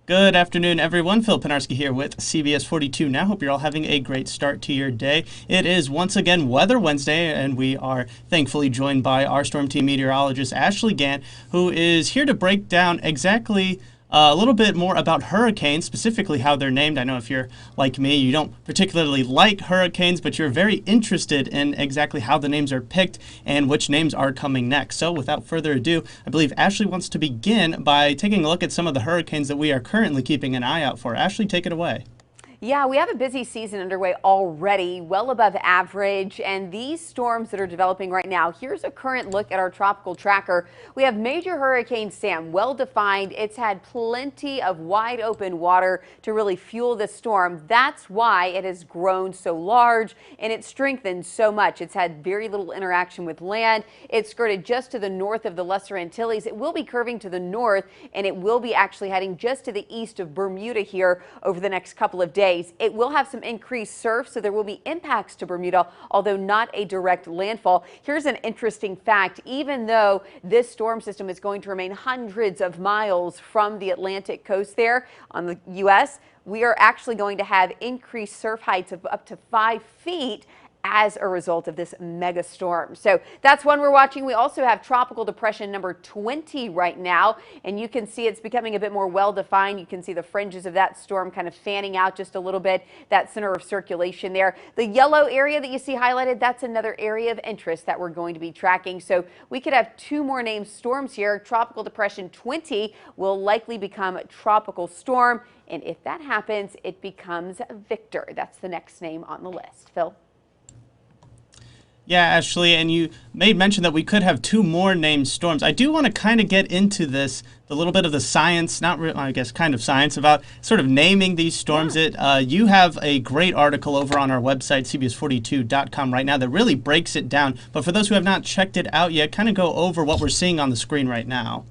Good afternoon, everyone. Phil Penarski here with CBS 42 Now. Hope you're all having a great start to your day. It is once again Weather Wednesday, and we are thankfully joined by our Storm Team meteorologist, Ashley Gant, who is here to break down exactly a little bit more about hurricanes, specifically how they're named. I know if you're like me, you don't particularly like hurricanes, but you're very interested in exactly how the names are picked and which names are coming next. So without further ado, I believe Ashley wants to begin by taking a look at some of the hurricanes that we are currently keeping an eye out for. Ashley, take it away. Yeah, we have a busy season underway already, well above average, and these storms that are developing right now. Here's a current look at our tropical tracker. We have Major Hurricane Sam, well defined. It's had plenty of wide open water to really fuel the storm. That's why it has grown so large and it's strengthened so much. It's had very little interaction with land. It's skirted just to the north of the Lesser Antilles. It will be curving to the north, and it will be actually heading just to the east of Bermuda here over the next couple of days. It will have some increased surf, so there will be impacts to Bermuda, although not a direct landfall. Here's an interesting fact. Even though this storm system is going to remain hundreds of miles from the Atlantic coast there on the U.S., we are actually going to have increased surf heights of up to 5 feet as a result of this mega storm. So that's one we're watching. We also have tropical depression number 20 right now, and you can see it's becoming a bit more well defined. You can see the fringes of that storm kind of fanning out just a little bit, that center of circulation there. The yellow area that you see highlighted, that's another area of interest that we're going to be tracking. So we could have 2 more named storms here. Tropical depression 20 will likely become tropical storm, and if that happens, it becomes Victor. That's the next name on the list. Phil? Yeah, Ashley, and you made mention that we could have 2 more named storms. I do want to kind of get into this, the little bit of the science, not real, I guess kind of science, about sort of naming these storms. Yeah. You have a great article over on our website, cbs42.com right now, that really breaks it down. But for those who have not checked it out yet, kind of go over what we're seeing on the screen right now.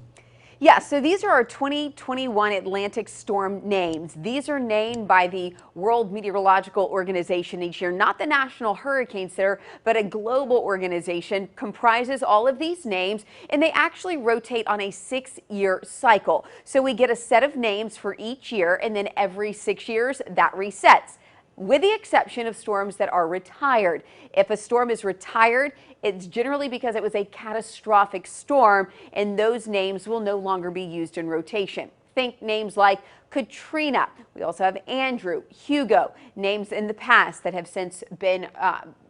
Yeah, so these are our 2021 Atlantic storm names. These are named by the World Meteorological Organization each year, not the National Hurricane Center, but a global organization comprises all of these names, and they actually rotate on a 6-year cycle. So we get a set of names for each year, and then every 6 years that resets, with the exception of storms that are retired. If a storm is retired, it's generally because it was a catastrophic storm, and those names will no longer be used in rotation. Think names like Katrina. We also have Andrew, Hugo, names in the past that have since been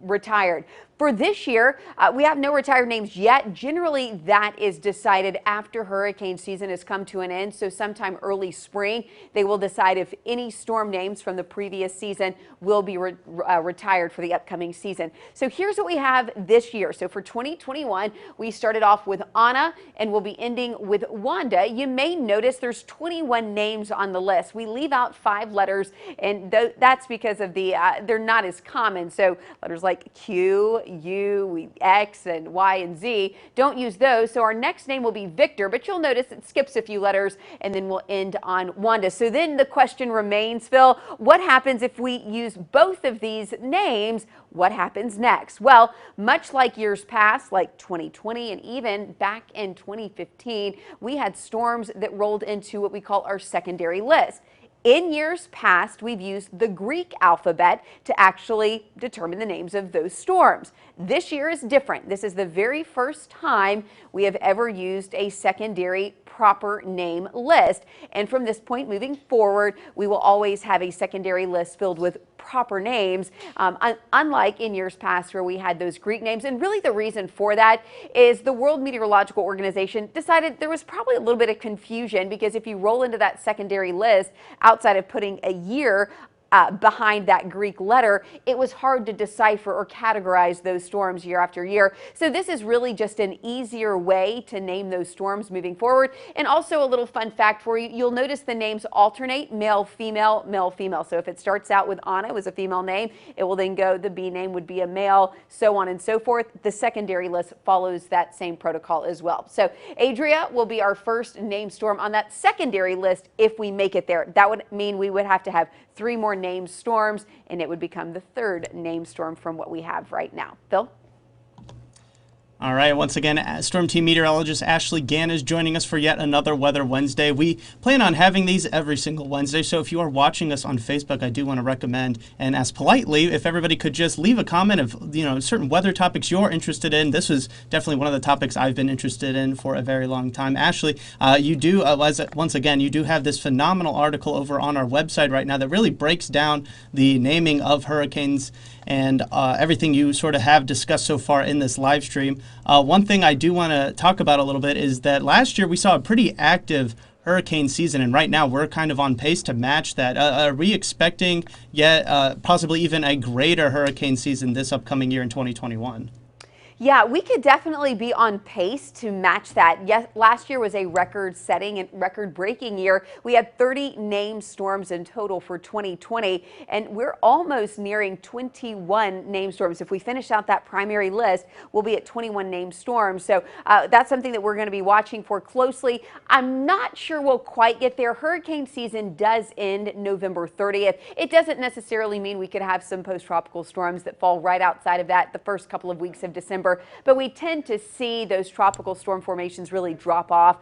retired. For this year, we have no retired names yet. Generally, that is decided after hurricane season has come to an end, so sometime early spring, they will decide if any storm names from the previous season will be retired for the upcoming season. So here's what we have this year. So for 2021, we started off with Anna, and we'll be ending with Wanda. You may notice there's 21 names on the list. We leave out 5 letters, and that's because of they're not as common. So letters like Q, U, X, and Y and Z, don't use those. So our next name will be Victor, but you'll notice it skips a few letters, and then we'll end on Wanda. So then the question remains, Phil, what happens if we use both of these names? What happens next? Well, much like years past, like 2020 and even back in 2015, we had storms that rolled into what we call our secondary list. In years past, we've used the Greek alphabet to actually determine the names of those storms. This year is different. This is the very first time we have ever used a secondary proper name list. And from this point moving forward, we will always have a secondary list filled with proper names, unlike in years past where we had those Greek names. And really the reason for that is the World Meteorological Organization decided there was probably a little bit of confusion, because if you roll into that secondary list outside of putting a year behind that Greek letter, it was hard to decipher or categorize those storms year after year. So this is really just an easier way to name those storms moving forward. And also a little fun fact for you, you'll notice the names alternate, male, female, male, female. So if it starts out with Anna, it was a female name, it will then go, the B name would be a male, so on and so forth. The secondary list follows that same protocol as well. So Adria will be our first named storm on that secondary list if we make it there. That would mean we would have to have 3 more named storms, and it would become the 3rd named storm from what we have right now. Phil? All right, once again, Storm Team meteorologist Ashley Gann is joining us for yet another Weather Wednesday. We plan on having these every single Wednesday, so if you are watching us on Facebook, I do want to recommend and ask politely if everybody could just leave a comment of certain weather topics you're interested in. This was definitely one of the topics I've been interested in for a very long time. Ashley, you do, once again, you do have this phenomenal article over on our website right now that really breaks down the naming of hurricanes and everything you sort of have discussed so far in this live stream. One thing I do want to talk about a little bit is that last year we saw a pretty active hurricane season, and right now we're kind of on pace to match that. Are we expecting yet possibly even a greater hurricane season this upcoming year in 2021? Yeah, we could definitely be on pace to match that. Yes, last year was a record-setting and record-breaking year. We had 30 named storms in total for 2020, and we're almost nearing 21 named storms. If we finish out that primary list, we'll be at 21 named storms. So that's something that we're going to be watching for closely. I'm not sure we'll quite get there. Hurricane season does end November 30th. It doesn't necessarily mean we could have some post-tropical storms that fall right outside of that the first couple of weeks of December. But we tend to see those tropical storm formations really drop off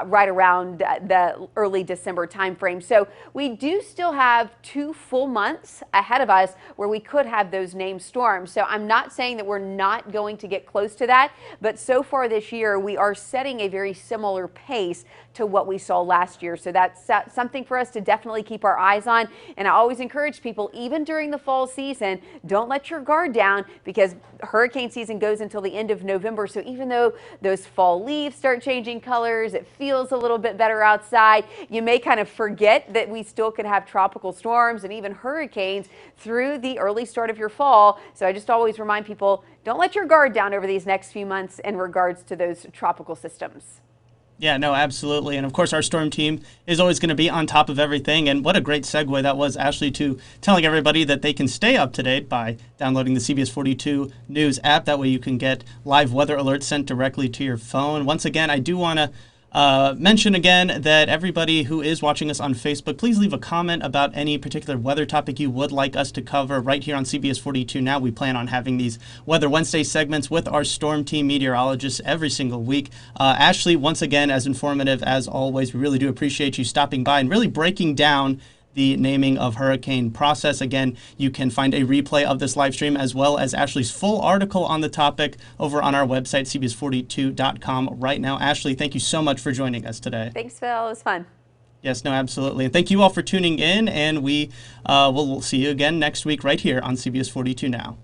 right around the early December timeframe. So we do still have 2 full months ahead of us where we could have those named storms. So I'm not saying that we're not going to get close to that, but so far this year we are setting a very similar pace to what we saw last year. So that's something for us to definitely keep our eyes on. And I always encourage people, even during the fall season, don't let your guard down, because hurricane season goes until the end of November. So even though those fall leaves start changing colors, it feels a little bit better outside, you may kind of forget that we still could have tropical storms and even hurricanes through the early start of your fall. So I just always remind people, don't let your guard down over these next few months in regards to those tropical systems. Yeah, no, absolutely. And of course, our storm team is always going to be on top of everything. And what a great segue that was, Ashley, to telling everybody that they can stay up to date by downloading the CBS 42 News app. That way you can get live weather alerts sent directly to your phone. Once again, I do want to mention again that everybody who is watching us on Facebook, please leave a comment about any particular weather topic you would like us to cover right here on CBS 42 Now. We plan on having these Weather Wednesday segments with our storm team meteorologists every single week. Ashley, once again, as informative as always, we really do appreciate you stopping by and really breaking down the naming of hurricane process. Again, you can find a replay of this live stream as well as Ashley's full article on the topic over on our website, cbs42.com right now. Ashley, thank you so much for joining us today. Thanks, Phil. It was fun. Yes, no, absolutely. And thank you all for tuning in, and we will see you again next week right here on CBS 42 Now.